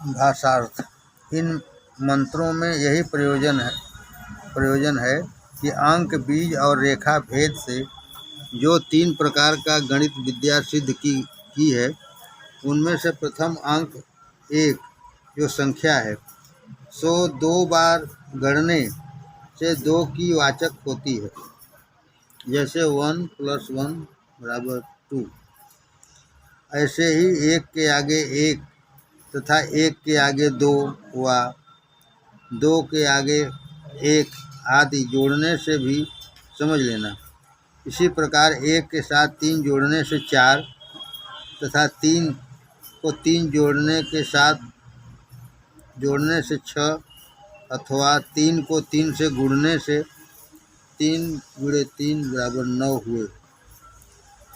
भाषार्थ। इन मंत्रों में यही प्रयोजन है कि अंक, बीज और रेखा भेद से जो 3 प्रकार का गणित विद्या सिद्ध की है, उनमें से प्रथम अंक 1 जो संख्या है, सो 2 बार गणने से 2 की वाचक होती है। जैसे 1 + 1 = 2। ऐसे ही 1 के आगे 1 तथा 1 के आगे 2 व 2 के आगे 1 आदि जोड़ने से भी समझ लेना। इसी प्रकार 1 के साथ 3 जोड़ने से 4 तथा 3 को 3 जोड़ने से 6 अथवा 3 को 3 से गुणने से 3 × 3 = 9 हुए।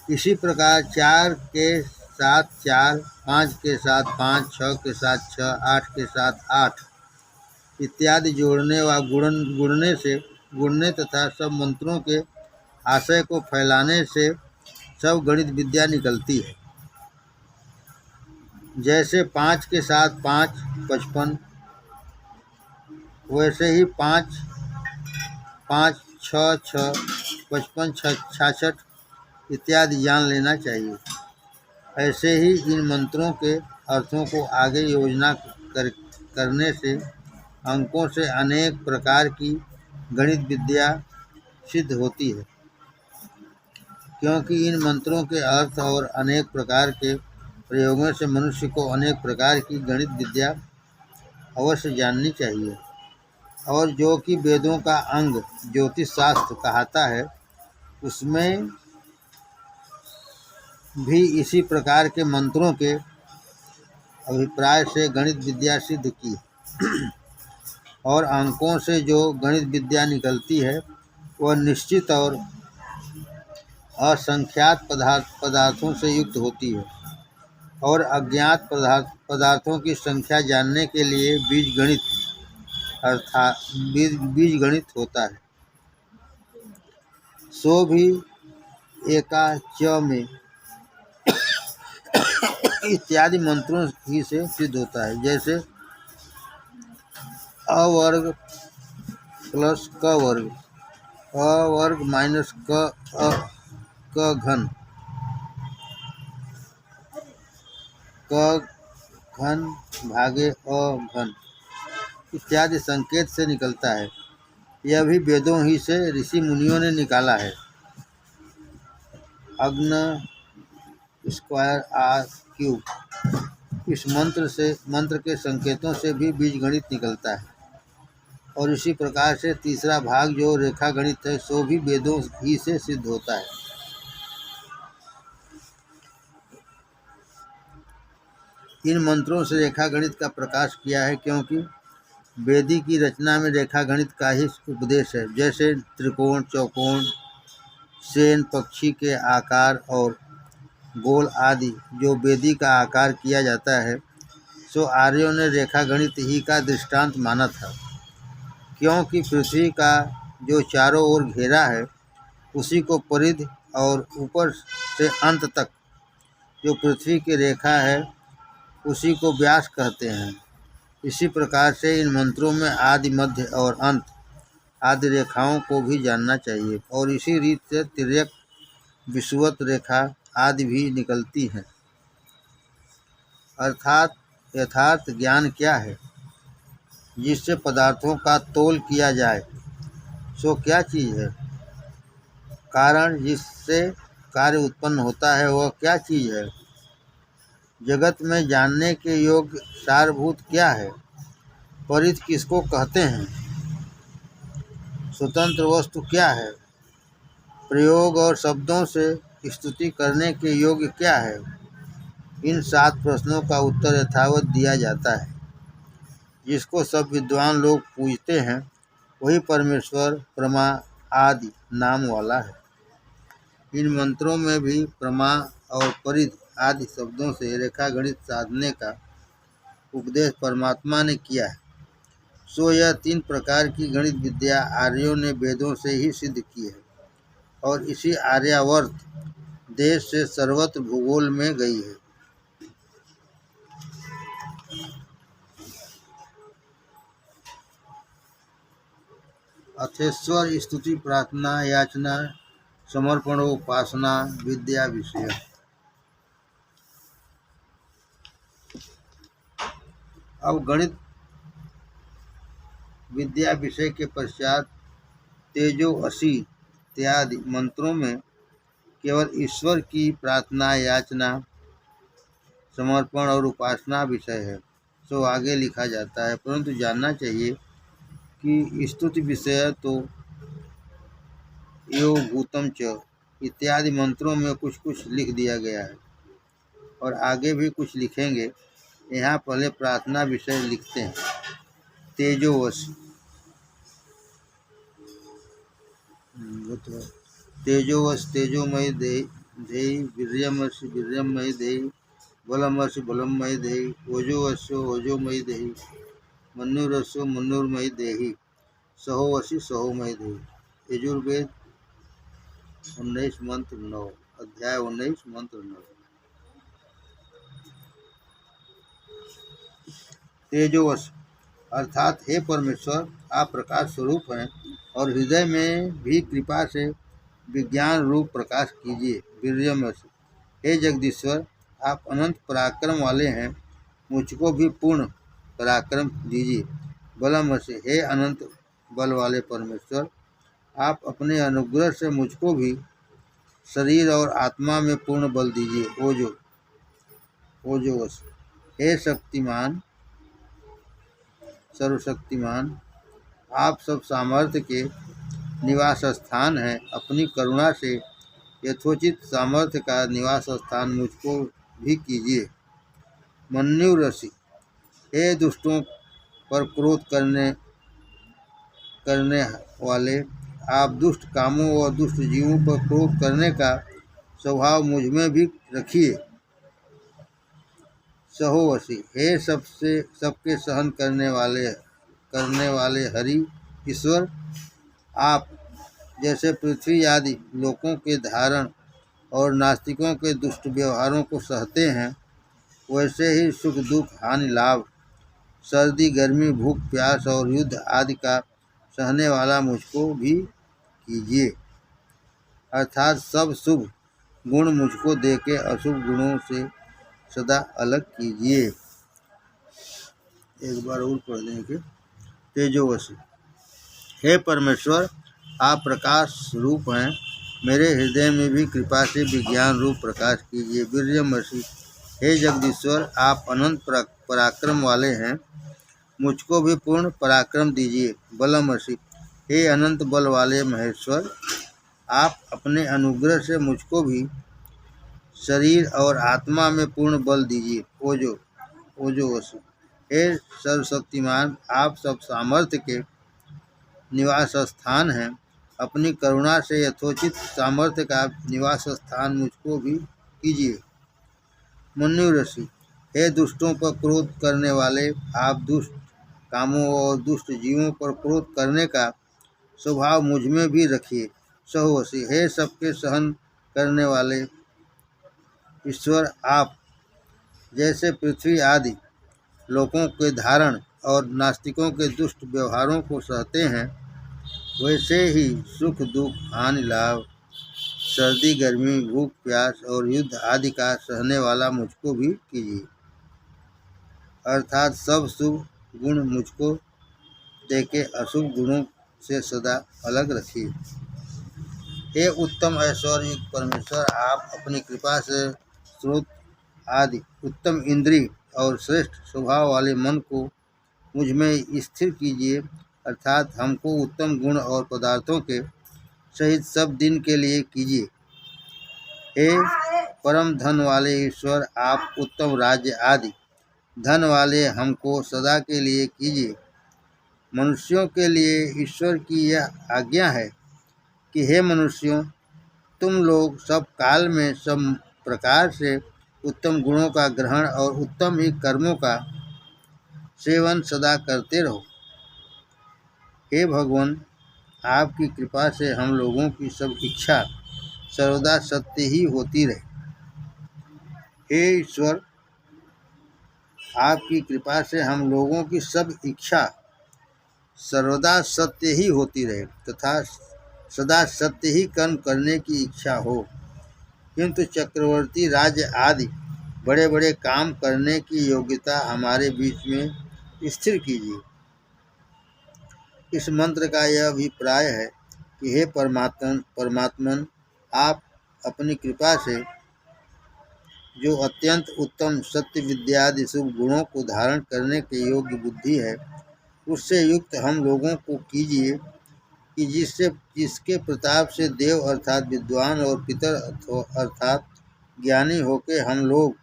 इसी प्रकार 4 के साथ 4, 5 के साथ 5, 6 के साथ 6, 8 के साथ 8 इत्यादि जोड़ने व गुणने तथा सब मंत्रों के आशय को फैलाने से सब गणित विद्या निकलती है। जैसे 5 के साथ 5 55, वैसे ही 5 5 6 6 55 66 इत्यादि जान लेना चाहिए। ऐसे ही इन मंत्रों के अर्थों को आगे योजना करने से अंकों से अनेक प्रकार की गणित विद्या सिद्ध होती है, क्योंकि इन मंत्रों के अर्थ और अनेक प्रकार के प्रयोगों से मनुष्य को अनेक प्रकार की गणित विद्या अवश्य जाननी चाहिए। और जो कि वेदों का अंग ज्योतिष शास्त्र कहता है, उसमें भी इसी प्रकार के मंत्रों के अभिप्राय से गणित विद्या सिद्ध की और अंकों से जो गणित विद्या निकलती है, वह निश्चित और असंख्यात पदार्थों से युक्त होती है। और अज्ञात पदार्थों की संख्या जानने के लिए बीजगणित होता है। सो भी एका च में इत्यादि मंत्रों ही से सिद्ध होता है। जैसे अ वर्ग + क वर्ग, अ वर्ग - क घन, क घन भागे अ घन इत्यादि संकेत से निकलता है। यह भी वेदों ही से ऋषि मुनियों ने निकाला है। अग्न स्क्वायर आर क्यूब, इस मंत्र के संकेतों से भी बीजगणित निकलता है। और इसी प्रकार से तीसरा भाग जो रेखा गणित है, सो भी वेदों ही से सिद्ध होता है। इन मंत्रों से रेखा गणित का प्रकाश किया है, क्योंकि वेदी की रचना में रेखा गणित का ही उपदेश है। जैसे त्रिकोण, चौकोन, सेन, पक्षी के आकार और गोल आदि जो वेदी का आकार किया जाता है, सो आर्यों ने रेखा गणित ही का दृष्टांत माना था। क्योंकि पृथ्वी का जो चारों ओर घेरा है, उसी को परिधि और ऊपर से अंत तक जो पृथ्वी की रेखा है, उसी को व्यास कहते हैं। इसी प्रकार से इन मंत्रों में आदि, मध्य और अंत आदि रेखाओं को भी जानना चाहिए। और इसी रीत से तिर्यक, विषुवत रेखा आदि भी निकलती हैं। अर्थात यथार्थ ज्ञान क्या है, जिससे पदार्थों का तोल किया जाए, सो क्या चीज़ है। कारण जिससे कार्य उत्पन्न होता है, वह क्या चीज़ है। जगत में जानने के योग्य सारभूत क्या है। परिधि किसको कहते हैं। स्वतंत्र वस्तु क्या है। प्रयोग और शब्दों से स्तुति करने के योग्य क्या है। इन 7 प्रश्नों का उत्तर यथावत दिया जाता है। जिसको सब विद्वान लोग पूजते हैं, वही परमेश्वर प्रमा आदि नाम वाला है। इन मंत्रों में भी प्रमा और परिधि आदि शब्दों से रेखा गणित साधने का उपदेश परमात्मा ने किया है। सो यह 3 प्रकार की गणित विद्या आर्यों ने वेदों से ही सिद्ध की है, और इसी आर्यावर्त देश से सर्वत्र भूगोल में गई है। अथेश्वर स्तुति प्रार्थना याचना समर्पण उपासना विद्या विषय। अब गणित विद्या विषय के पश्चात तेजो असी इत्यादि मंत्रों में केवल ईश्वर की प्रार्थना याचना समर्पण और उपासना विषय है, सो आगे लिखा जाता है। परंतु जानना चाहिए कि स्तुति विषय तो यो भूतम च इत्यादि मंत्रों में कुछ कुछ लिख दिया गया है और आगे भी कुछ लिखेंगे। यहाँ पहले प्रार्थना विषय लिखते हैं। तेजोवश तेजोवश तेजोमय देहि वीर्यमसि वीर्यमय देहि बलमसि बलमय देहि ओजोवशो ओजोमय देहि मन्युरसो मन्युर्मय देहि सहोवसि सहोमय देहि। यजुर्वेद 19 मंत्र 9 अध्याय 19 मंत्र 9। तेजोवश अर्थात हे परमेश्वर, आप प्रकाश स्वरूप हैं और हृदय में भी कृपा से विज्ञान रूप प्रकाश कीजिए। वीर्यमस हे जगदीश्वर, आप अनंत पराक्रम वाले हैं, मुझको भी पूर्ण पराक्रम दीजिए। बलमस हे अनंत बल वाले परमेश्वर, आप अपने अनुग्रह से मुझको भी शरीर और आत्मा में पूर्ण बल दीजिए। ओजोवश हे शक्तिमान सर्वशक्तिमान, आप सब सामर्थ्य के निवास स्थान हैं। अपनी करुणा से यथोचित सामर्थ्य का निवास स्थान मुझको भी कीजिए। मन्युरसि हे दुष्टों पर क्रोध करने वाले, आप दुष्ट कामों और दुष्ट जीवों पर क्रोध करने का स्वभाव मुझ में भी रखिए। सहोवसी हे सबके सहन करने वाले हरि ईश्वर, आप जैसे पृथ्वी आदि लोकों के धारण और नास्तिकों के दुष्ट व्यवहारों को सहते हैं, वैसे ही सुख दुख हानि लाभ सर्दी गर्मी भूख प्यास और युद्ध आदि का सहने वाला मुझको भी कीजिए। अर्थात सब शुभ गुण मुझको देके अशुभ गुणों से सदा अलग कीजिए। एक बार और पढ़ देंगे। तेजोवशी हे परमेश्वर, आप प्रकाश रूप हैं, मेरे हृदय में भी कृपा से विज्ञान रूप प्रकाश कीजिए। वीर्यमसि हे जगदीश्वर, आप अनंत पराक्रम वाले हैं, मुझको भी पूर्ण पराक्रम दीजिए। बलमसि हे अनंत बल वाले महेश्वर, आप अपने अनुग्रह से मुझको भी शरीर और आत्मा में पूर्ण बल दीजिए। ओजोवसु हे सर्वशक्तिमान, आप सब सामर्थ्य के निवास स्थान हैं। अपनी करुणा से यथोचित सामर्थ्य का निवास स्थान मुझको भी कीजिए। मन्युरसि हे दुष्टों पर क्रोध करने वाले, आप दुष्ट कामों और दुष्ट जीवों पर क्रोध करने का स्वभाव मुझ में भी रखिए। सहोवसी हे सबके सहन करने वाले ईश्वर, आप जैसे पृथ्वी आदि लोकों के धारण और नास्तिकों के दुष्ट व्यवहारों को सहते हैं, वैसे ही सुख दुख हानि लाभ सर्दी गर्मी भूख प्यास और युद्ध आदि का सहने वाला मुझको भी कीजिए। अर्थात सब शुभ गुण मुझको देके अशुभ गुणों से सदा अलग रखिए। हे उत्तम ऐश्वर्य युक्त परमेश्वर, आप अपनी कृपा से स्रोत आदि उत्तम इंद्रिय और श्रेष्ठ स्वभाव वाले मन को मुझ में स्थिर कीजिए। अर्थात हमको उत्तम गुण और पदार्थों के सहित सब दिन के लिए कीजिए। हे परम धन वाले ईश्वर, आप उत्तम राज्य आदि धन वाले हमको सदा के लिए कीजिए। मनुष्यों के लिए ईश्वर की यह आज्ञा है कि हे मनुष्यों, तुम लोग सब काल में सब प्रकार से उत्तम गुणों का ग्रहण और उत्तम ही कर्मों का सेवन सदा करते रहो। हे भगवान, आपकी कृपा से हम लोगों की सब इच्छा सर्वदा सत्य ही होती रहे। हे ईश्वर, आपकी कृपा से हम लोगों की सब इच्छा सर्वदा सत्य ही होती रहे तथा सदा सत्य ही कर्म करने की इच्छा हो, किंतु चक्रवर्ती राज्य आदि बड़े बड़े काम करने की योग्यता हमारे बीच में स्थिर कीजिए। इस मंत्र का यह अभिप्राय है कि हे परमात्मन, आप अपनी कृपा से जो अत्यंत उत्तम सत्य विद्यादि शुभ गुणों को धारण करने के योग्य बुद्धि है, उससे युक्त हम लोगों को कीजिए कि जिसके प्रताप से देव अर्थात विद्वान और पितर अर्थात ज्ञानी होके हम लोग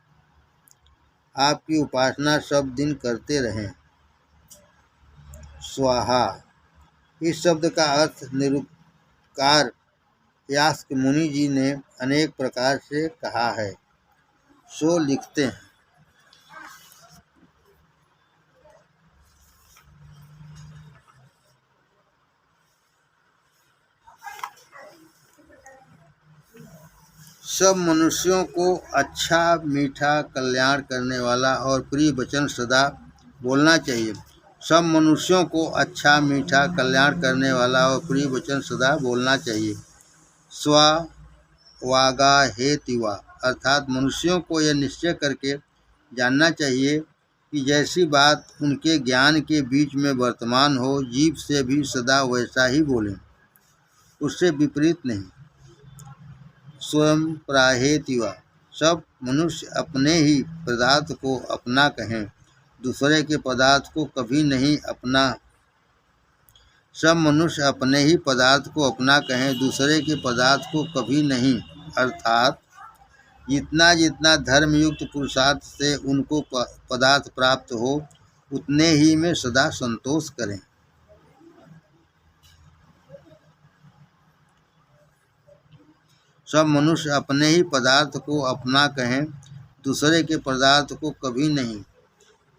आपकी उपासना सब दिन करते रहें। स्वाहा इस शब्द का अर्थ निरुक्कार यास्क मुनि जी ने अनेक प्रकार से कहा है। सो लिखते हैं, सब मनुष्यों को अच्छा मीठा कल्याण करने वाला और प्रिय वचन सदा बोलना चाहिए। सब मनुष्यों को अच्छा मीठा कल्याण करने वाला और प्रिय वचन सदा बोलना चाहिए। स्व वागा हेतिवा अर्थात मनुष्यों को यह निश्चय करके जानना चाहिए कि जैसी बात उनके ज्ञान के बीच में वर्तमान हो, जीव से भी सदा वैसा ही बोलें, उससे विपरीत नहीं। स्वयं प्राहेतिवा सब मनुष्य अपने ही पदार्थ को अपना कहें, दूसरे के पदार्थ को कभी नहीं अपना। सब मनुष्य अपने ही पदार्थ को अपना कहें, दूसरे के पदार्थ को कभी नहीं। अर्थात जितना जितना धर्मयुक्त पुरुषार्थ से उनको पदार्थ प्राप्त हो, उतने ही में सदा संतोष करें। सब मनुष्य अपने ही पदार्थ को अपना कहें, दूसरे के पदार्थ को कभी नहीं।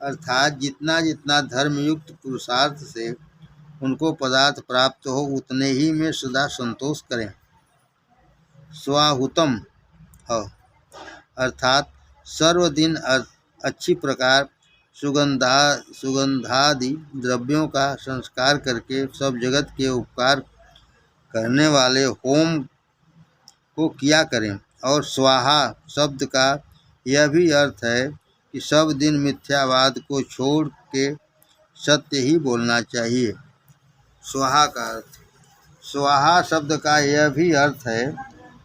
अर्थात जितना जितना धर्मयुक्त पुरुषार्थ से उनको पदार्थ प्राप्त हो, उतने ही में सदा संतोष करें। स्वाहुतम अर्थात सर्वदिन अच्छी प्रकार सुगंधादि द्रव्यों का संस्कार करके सब जगत के उपकार करने वाले होम को किया करें। और स्वाहा शब्द का यह भी अर्थ है कि सब दिन मिथ्यावाद को छोड़ के सत्य ही बोलना चाहिए। स्वाहा का अर्थ, स्वाहा शब्द का यह भी अर्थ है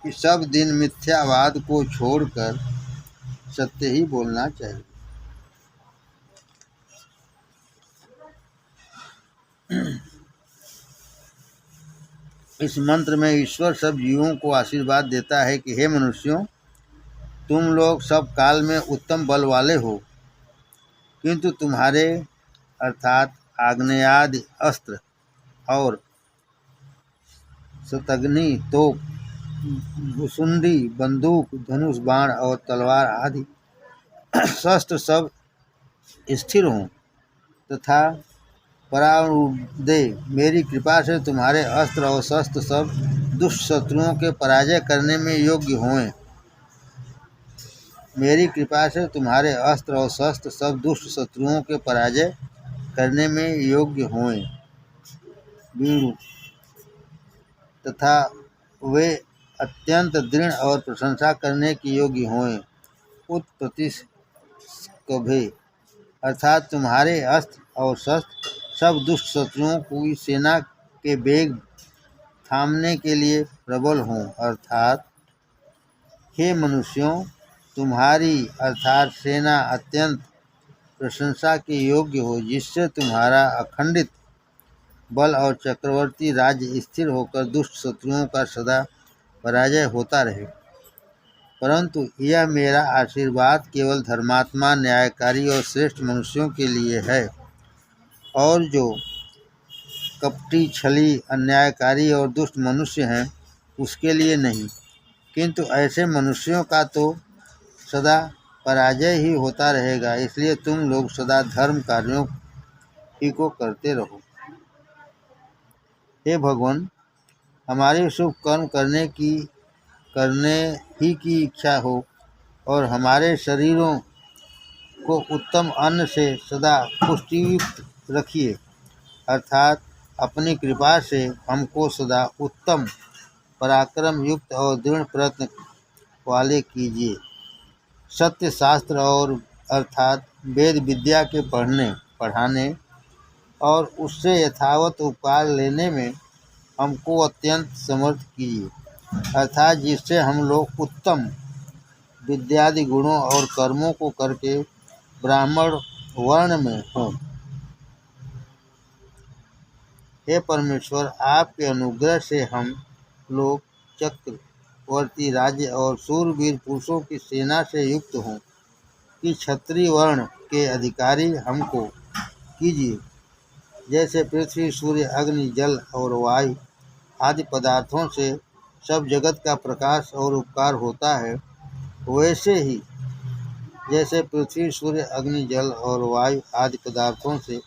कि सब दिन मिथ्यावाद को छोड़कर सत्य ही बोलना चाहिए। इस मंत्र में ईश्वर सब जीवों को आशीर्वाद देता है कि हे मनुष्यों, तुम लोग सब काल में उत्तम बल वाले हो, किंतु तुम्हारे अर्थात आग्नेयादि अस्त्र और शतघ्नि, तोप, भुसुंडी, बंदूक, धनुष, बाण और तलवार आदि शस्त्र सब स्थिर हों तथा परावुदे मेरी कृपा से तुम्हारे अस्त्र और शस्त्र सब दुष्ट शत्रुओं के पराजय करने में योग्य हों। मेरी कृपा से तुम्हारे अस्त्र और शस्त्र सब दुष्ट शत्रुओं के पराजय करने में योग्य हों तथा वे अत्यंत दृढ़ और प्रशंसा करने के योग्य हों। उत्प्रतिस्कभे अर्थात तुम्हारे अस्त्र और शस्त्र सब दुष्ट शत्रुओं की सेना के वेग थामने के लिए प्रबल हों। अर्थात हे मनुष्यों, तुम्हारी अर्थात सेना अत्यंत प्रशंसा के योग्य हो, जिससे तुम्हारा अखंडित बल और चक्रवर्ती राज्य स्थिर होकर दुष्ट शत्रुओं का सदा पराजय होता रहे। परंतु यह मेरा आशीर्वाद केवल धर्मात्मा, न्यायकारी और श्रेष्ठ मनुष्यों के लिए है, और जो कपटी, छली, अन्यायकारी और दुष्ट मनुष्य हैं उसके लिए नहीं। किंतु ऐसे मनुष्यों का तो सदा पराजय ही होता रहेगा। इसलिए तुम लोग सदा धर्म कार्यों ही को करते रहो। हे भगवान, हमारे शुभ कर्म करने ही की इच्छा हो और हमारे शरीरों को उत्तम अन्न से सदा पुष्टियुक्त रखिए। अर्थात अपनी कृपा से हमको सदा उत्तम, पराक्रम युक्त और दृढ़ प्रयत्न वाले कीजिए। सत्य शास्त्र और अर्थात वेद विद्या के पढ़ाने और उससे यथावत उपकार लेने में हमको अत्यंत समर्थ कीजिए, अर्थात जिससे हम लोग उत्तम विद्यादि गुणों और कर्मों को करके ब्राह्मण वर्ण में हों। हे परमेश्वर, आपके अनुग्रह से हम लोग चक्रवर्ती राज्य और शूरवीर पुरुषों की सेना से युक्त हों कि क्षत्रिय वर्ण के अधिकारी हमको कीजिए। जैसे पृथ्वी, सूर्य, अग्नि, जल और वायु आदि पदार्थों से सब जगत का प्रकाश और उपकार होता है, वैसे ही जैसे पृथ्वी, सूर्य, अग्नि, जल और वायु आदि पदार्थों से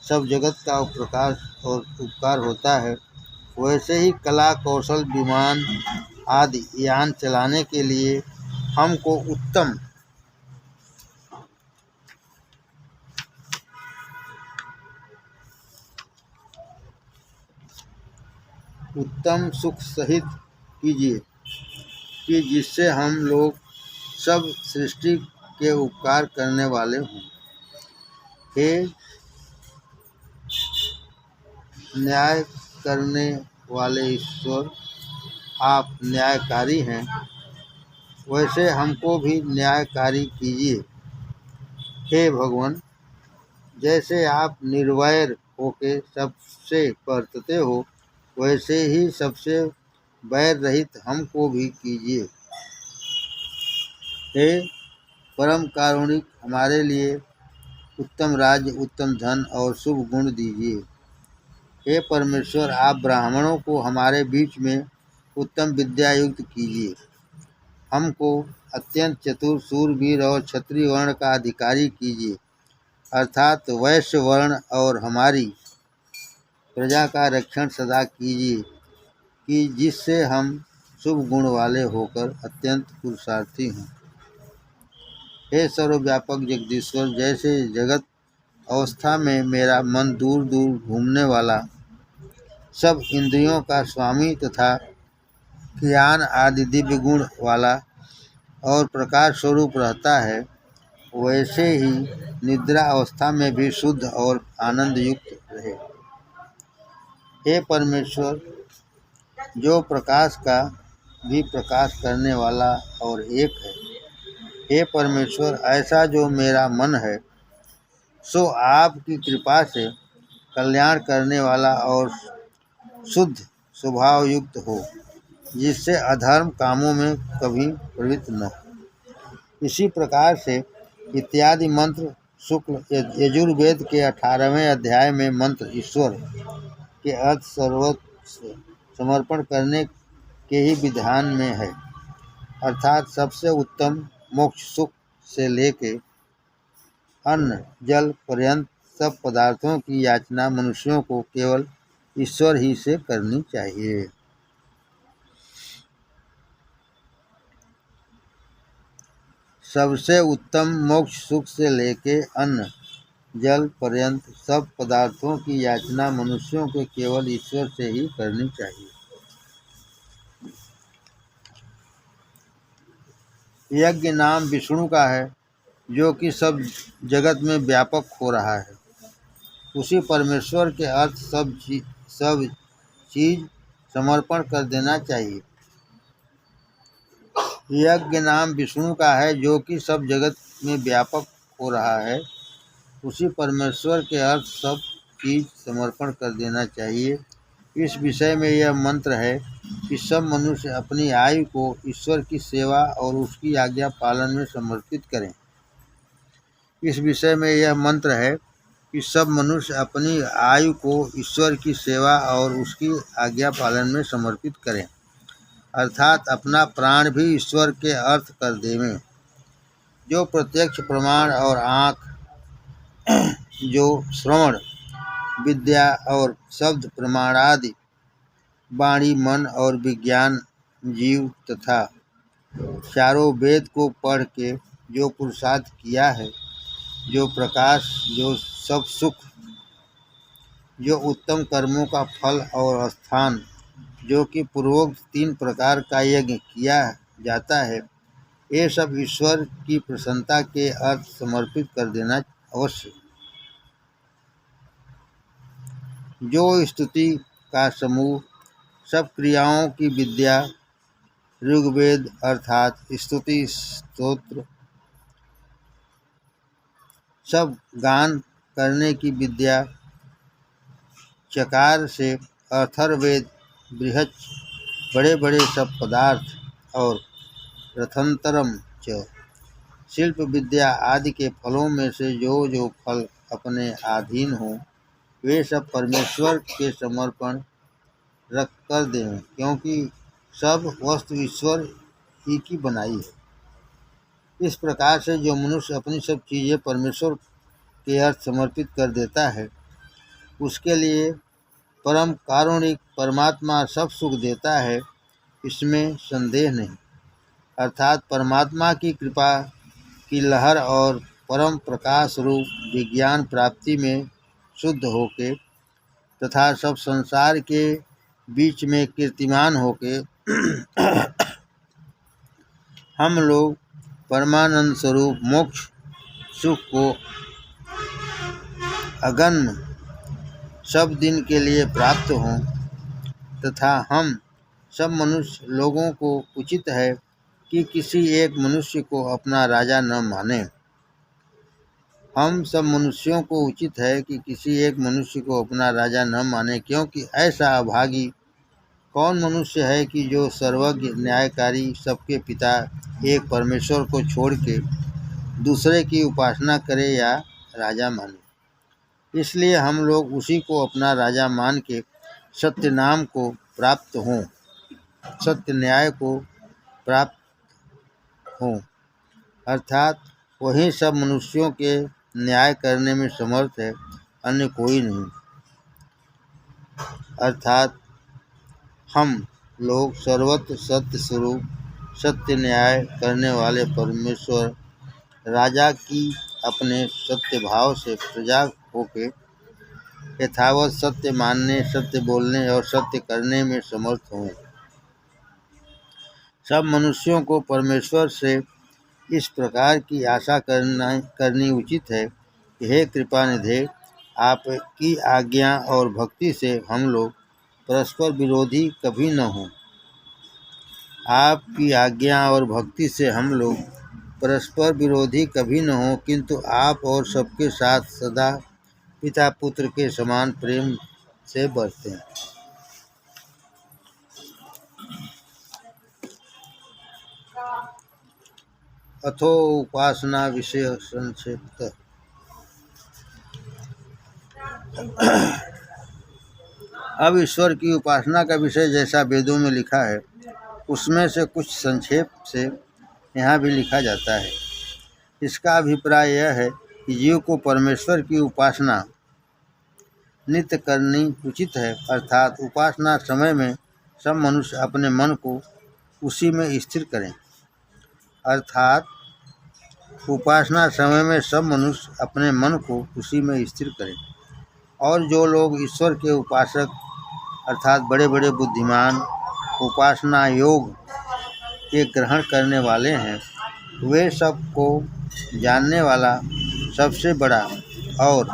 सब जगत का प्रकाश और उपकार होता है, वैसे ही कला, कौशल, विमान आदि यान चलाने के लिए हमको उत्तम सुख सहित कीजिए कि जिससे हम लोग सब सृष्टि के उपकार करने वाले हों। हे न्याय करने वाले ईश्वर, आप न्यायकारी हैं, वैसे हमको भी न्यायकारी कीजिए। हे भगवान, जैसे आप निर्वैर होके सबसे बरतते हो, वैसे ही सबसे वैर रहित हमको भी कीजिए। हे परम कारुणिक, हमारे लिए उत्तम राज्य, उत्तम धन और शुभ गुण दीजिए। हे परमेश्वर, आप ब्राह्मणों को हमारे बीच में उत्तम विद्या युक्त कीजिए। हमको अत्यंत चतुर, शूरवीर और क्षत्रिय वर्ण का अधिकारी कीजिए, अर्थात वैश्य वर्ण, और हमारी प्रजा का रक्षण सदा कीजिए कि जिससे हम शुभ गुण वाले होकर अत्यंत पुरुषार्थी हों। हे सर्वव्यापक जगदीश्वर, जैसे जगत अवस्था में मेरा मन दूर दूर घूमने वाला, सब इंद्रियों का स्वामी तथा ज्ञान आदि दिव्य गुण वाला और प्रकाश स्वरूप रहता है, वैसे ही निद्रा अवस्था में भी शुद्ध और आनंद युक्त रहे। हे परमेश्वर, जो प्रकाश का भी प्रकाश करने वाला और एक है, हे परमेश्वर, ऐसा जो मेरा मन है सो आपकी कृपा से कल्याण करने वाला और शुद्ध स्वभाव युक्त हो, जिससे अधर्म कामों में कभी प्रवृत्त न हो। इसी प्रकार से इत्यादि मंत्र शुक्ल यजुर्वेद के 18वें अध्याय में मंत्र ईश्वर के अर्थ सर्वस्व समर्पण करने के ही विधान में है, अर्थात सबसे उत्तम मोक्ष सुख से लेके अन्न जल पर्यंत सब पदार्थों की याचना मनुष्यों को केवल ईश्वर ही से करनी चाहिए। सबसे उत्तम मोक्ष सुख से लेके अन्न जल पर्यंत सब पदार्थों की याचना मनुष्यों को केवल ईश्वर से ही करनी चाहिए। यज्ञ नाम विष्णु का है, जो कि सब जगत में व्यापक हो रहा है। उसी परमेश्वर के अर्थ सब चीज समर्पण कर देना चाहिए। यज्ञ नाम विष्णु का है, जो कि सब जगत में व्यापक हो रहा है। उसी परमेश्वर के अर्थ सब चीज समर्पण कर देना चाहिए। इस विषय में यह मंत्र है कि सब मनुष्य अपनी आयु को ईश्वर की सेवा और उसकी आज्ञा पालन में समर्पित करें। इस विषय में यह मंत्र है कि सब मनुष्य अपनी आयु को ईश्वर की सेवा और उसकी आज्ञा पालन में समर्पित करें, अर्थात अपना प्राण भी ईश्वर के अर्थ कर देवें। जो प्रत्यक्ष प्रमाण और आँख, जो श्रवण विद्या और शब्द प्रमाण आदि, वाणी, मन और विज्ञान, जीव तथा चारों वेद को पढ़ के जो पुरुषार्थ किया है, जो प्रकाश, जो सब सुख, जो उत्तम कर्मों का फल और स्थान, जो कि पूर्वोक्त 3 प्रकार का यज्ञ किया जाता है, ये सब ईश्वर की प्रसन्नता के अर्थ समर्पित कर देना अवश्य। जो स्तुति का समूह, सब क्रियाओं की विद्या, ऋग्वेद अर्थात स्तुति स्तोत्र, सब गान करने की विद्या, चकार से अथर्ववेद, बृहत्, बड़े बड़े सब पदार्थ और रथंतरम च, शिल्प विद्या आदि के फलों में से जो जो फल अपने अधीन हो, वे सब परमेश्वर के समर्पण रख कर दें, क्योंकि सब वस्तु ईश्वर ही की बनाई है। इस प्रकार से जो मनुष्य अपनी सब चीज़ें परमेश्वर के अर्थ समर्पित कर देता है, उसके लिए परम कारुणिक परमात्मा सब सुख देता है, इसमें संदेह नहीं। अर्थात परमात्मा की कृपा की लहर और परम प्रकाश रूप विज्ञान प्राप्ति में शुद्ध होके तथा सब संसार के बीच में कीर्तिमान होके हम लोग परमानंद स्वरूप मोक्ष सुख को अगन्य सब दिन के लिए प्राप्त हों, तथा हम सब मनुष्य लोगों को उचित है कि किसी एक मनुष्य को अपना राजा न माने। हम सब मनुष्यों को उचित है कि किसी एक मनुष्य को अपना राजा न माने, क्योंकि ऐसा अभागी कौन मनुष्य है कि जो सर्वज्ञ न्यायकारी सबके पिता एक परमेश्वर को छोड़ के दूसरे की उपासना करे या राजा माने। इसलिए हम लोग उसी को अपना राजा मान के सत्य नाम को प्राप्त हों, सत्य न्याय को प्राप्त हों, अर्थात वही सब मनुष्यों के न्याय करने में समर्थ है, अन्य कोई नहीं। अर्थात हम लोग सर्वत्र सत्य स्वरूप सत्य न्याय करने वाले परमेश्वर राजा की अपने सत्य भाव से प्रजा होके यथावत सत्य मानने, सत्य बोलने और सत्य करने में समर्थ हों। सब मनुष्यों को परमेश्वर से इस प्रकार की आशा करनी उचित है कि हे कृपानिधे, आपकी आज्ञा और भक्ति से हम लोग परस्पर विरोधी कभी न हों। आपकी आज्ञा और भक्ति से हम लोग परस्पर विरोधी कभी न हों, किंतु आप और सबके साथ सदा पिता पुत्र के समान प्रेम से बरतें। अथो उपासना विषय संक्षिप्त। अब ईश्वर की उपासना का विषय जैसा वेदों में लिखा है, उसमें से कुछ संक्षेप से यहाँ भी लिखा जाता है। इसका अभिप्राय यह है कि जीव को परमेश्वर की उपासना नित्य करनी उचित है, अर्थात उपासना समय में सब मनुष्य अपने मन को उसी में स्थिर करें। अर्थात उपासना समय में सब मनुष्य अपने मन को उसी में स्थिर करें। और जो लोग ईश्वर के उपासक अर्थात बड़े बड़े बुद्धिमान उपासना योग के ग्रहण करने वाले हैं, वे सबको जानने वाला सबसे बड़ा और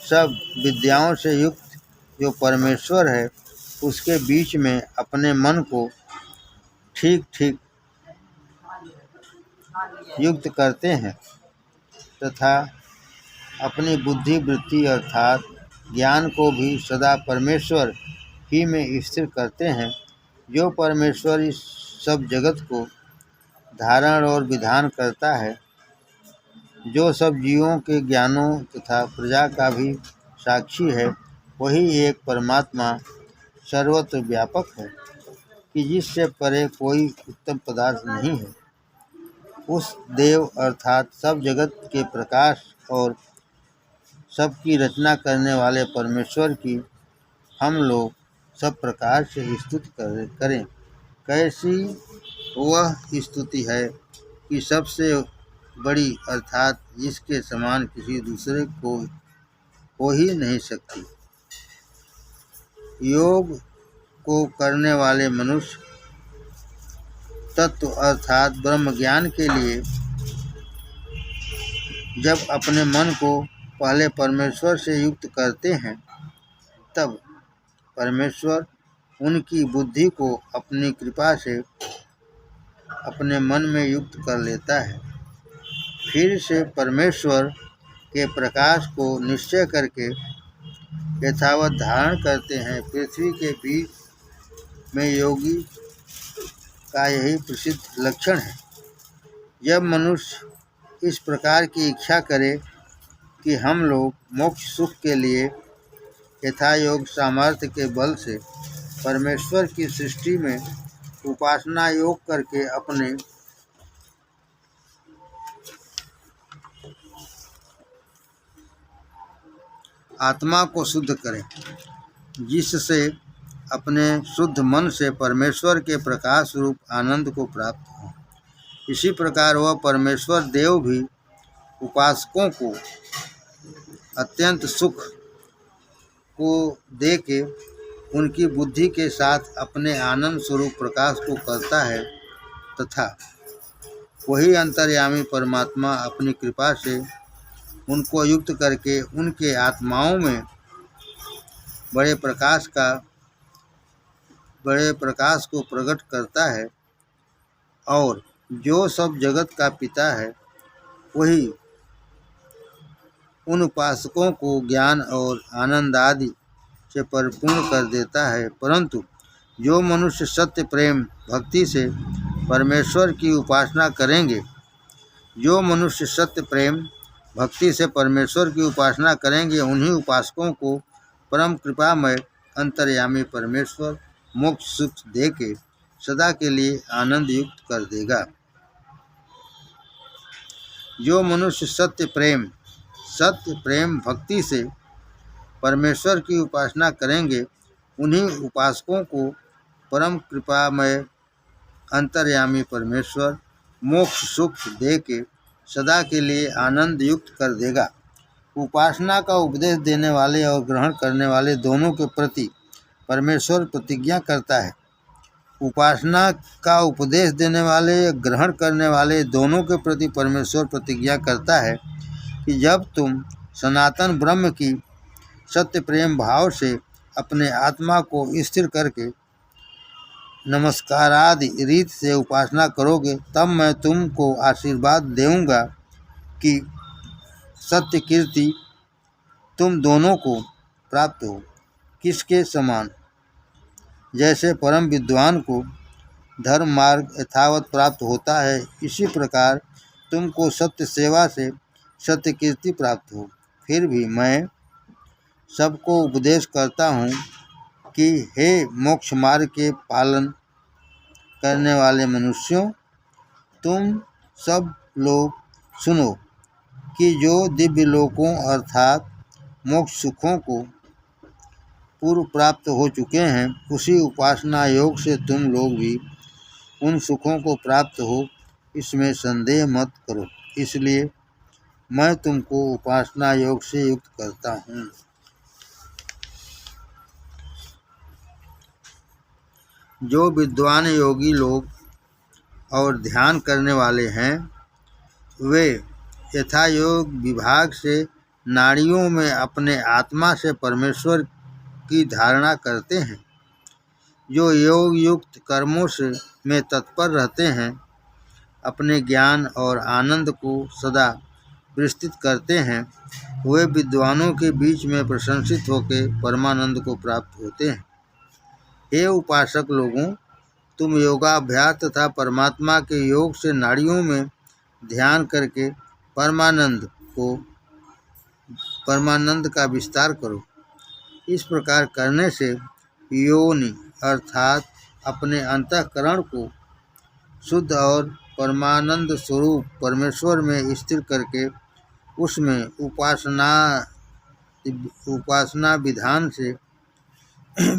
सब विद्याओं से युक्त जो परमेश्वर है, उसके बीच में अपने मन को ठीक ठीक युक्त करते हैं तथा अपनी बुद्धि वृत्ति अर्थात ज्ञान को भी सदा परमेश्वर ही में स्थिर करते हैं। जो परमेश्वर इस सब जगत को धारण और विधान करता है, जो सब जीवों के ज्ञानों तथा प्रजा का भी साक्षी है, वही एक परमात्मा सर्वत्र व्यापक है कि जिससे परे कोई उत्तम पदार्थ नहीं है। उस देव अर्थात सब जगत के प्रकाश और सबकी रचना करने वाले परमेश्वर की हम लोग सब प्रकार से स्तुति करें। कैसी वह स्तुति है कि सबसे बड़ी अर्थात जिसके समान किसी दूसरे को हो ही नहीं सकती। योग को करने वाले मनुष्य तत्व अर्थात ब्रह्म ज्ञान के लिए जब अपने मन को पहले परमेश्वर से युक्त करते हैं, तब परमेश्वर उनकी बुद्धि को अपनी कृपा से अपने मन में युक्त कर लेता है। फिर से परमेश्वर के प्रकाश को निश्चय करके यथावत धारण करते हैं। पृथ्वी के बीच में योगी का यही प्रसिद्ध लक्षण है। जब मनुष्य इस प्रकार की इच्छा करे कि हम लोग मोक्ष सुख के लिए यथायोग सामर्थ्य के बल से परमेश्वर की सृष्टि में उपासना योग करके अपने आत्मा को शुद्ध करें, जिससे अपने शुद्ध मन से परमेश्वर के प्रकाश रूप आनंद को प्राप्त हो। इसी प्रकार वह परमेश्वर देव भी उपासकों को अत्यंत सुख को दे के उनकी बुद्धि के साथ अपने आनंद स्वरूप प्रकाश को करता है, तथा वही अंतर्यामी परमात्मा अपनी कृपा से उनको युक्त करके उनके आत्माओं में बड़े प्रकाश को प्रकट करता है। और जो सब जगत का पिता है, वही उन उपासकों को ज्ञान और आनंद आदि से परिपूर्ण कर देता है। परंतु जो मनुष्य सत्य प्रेम भक्ति से परमेश्वर की उपासना करेंगे, उन्हीं उपासकों को परम कृपामय अंतर्यामी परमेश्वर मोक्ष सुख दे के सदा के लिए आनंद युक्त कर देगा। जो मनुष्य सत्य प्रेम भक्ति से परमेश्वर की उपासना करेंगे, उन्हीं उपासकों को परम कृपामय अंतर्यामी परमेश्वर मोक्ष सुख दे के सदा के लिए आनंद युक्त कर देगा। उपासना का उपदेश देने वाले और ग्रहण करने वाले दोनों के प्रति परमेश्वर प्रतिज्ञा करता है। उपासना का उपदेश देने वाले या ग्रहण करने वाले दोनों के प्रति परमेश्वर प्रतिज्ञा करता है कि जब तुम सनातन ब्रह्म की सत्य प्रेम भाव से अपने आत्मा को स्थिर करके नमस्कारादि रीत से उपासना करोगे, तब मैं तुमको आशीर्वाद देऊंगा कि सत्य कीर्ति तुम दोनों को प्राप्त हो। किसके समान? जैसे परम विद्वान को धर्म मार्ग यथावत प्राप्त होता है, इसी प्रकार तुमको सत्य सेवा से सत्य कीर्ति प्राप्त हो। फिर भी मैं सबको उपदेश करता हूँ कि हे मोक्ष मार्ग के पालन करने वाले मनुष्यों, तुम सब लोग सुनो कि जो दिव्य लोकों अर्थात मोक्ष सुखों को पूर्व प्राप्त हो चुके हैं, उसी उपासना योग से तुम लोग भी उन सुखों को प्राप्त हो, इसमें संदेह मत करो। इसलिए मैं तुमको उपासना योग से युक्त करता हूँ। जो विद्वान योगी लोग और ध्यान करने वाले हैं, वे यथायोग विभाग से नाड़ियों में अपने आत्मा से परमेश्वर की धारणा करते हैं। जो योग युक्त कर्मों से में तत्पर रहते हैं, अपने ज्ञान और आनंद को सदा विस्तृत करते हैं, वे विद्वानों के बीच में प्रशंसित होकर परमानंद को प्राप्त होते हैं। हे उपासक लोगों, तुम योगाभ्यास तथा परमात्मा के योग से नाड़ियों में ध्यान करके परमानंद का विस्तार करो। इस प्रकार करने से योनि अर्थात अपने अंतःकरण को शुद्ध और परमानंद स्वरूप परमेश्वर में स्थिर करके उसमें उपासना विधान से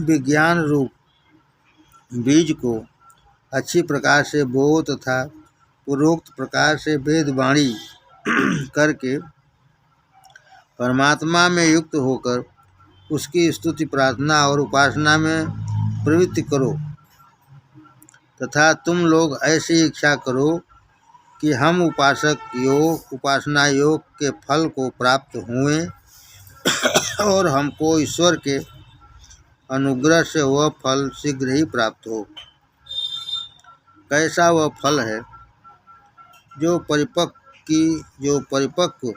विज्ञान रूप बीज को अच्छी प्रकार से बो तथा पूर्वोक्त प्रकार से वेदवाणी करके परमात्मा में युक्त होकर उसकी स्तुति प्रार्थना और उपासना में प्रवृत्ति करो तथा तुम लोग ऐसी इच्छा करो कि हम उपासना योग के फल को प्राप्त हुए और हमको ईश्वर के अनुग्रह से वह फल शीघ्र ही प्राप्त हो। कैसा वह फल है जो परिपक्व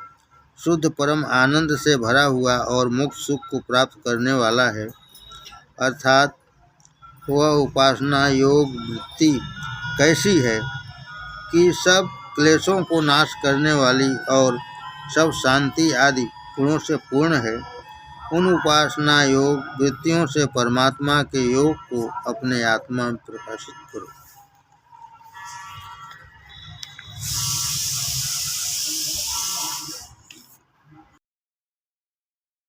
शुद्ध परम आनंद से भरा हुआ और मुक्त सुख को प्राप्त करने वाला है, अर्थात वह उपासना योग वृत्ति कैसी है कि सब क्लेशों को नाश करने वाली और सब शांति आदि गुणों से पूर्ण है। उन उपासना योग वृत्तियों से परमात्मा के योग को अपने आत्मा में प्रकाशित करो।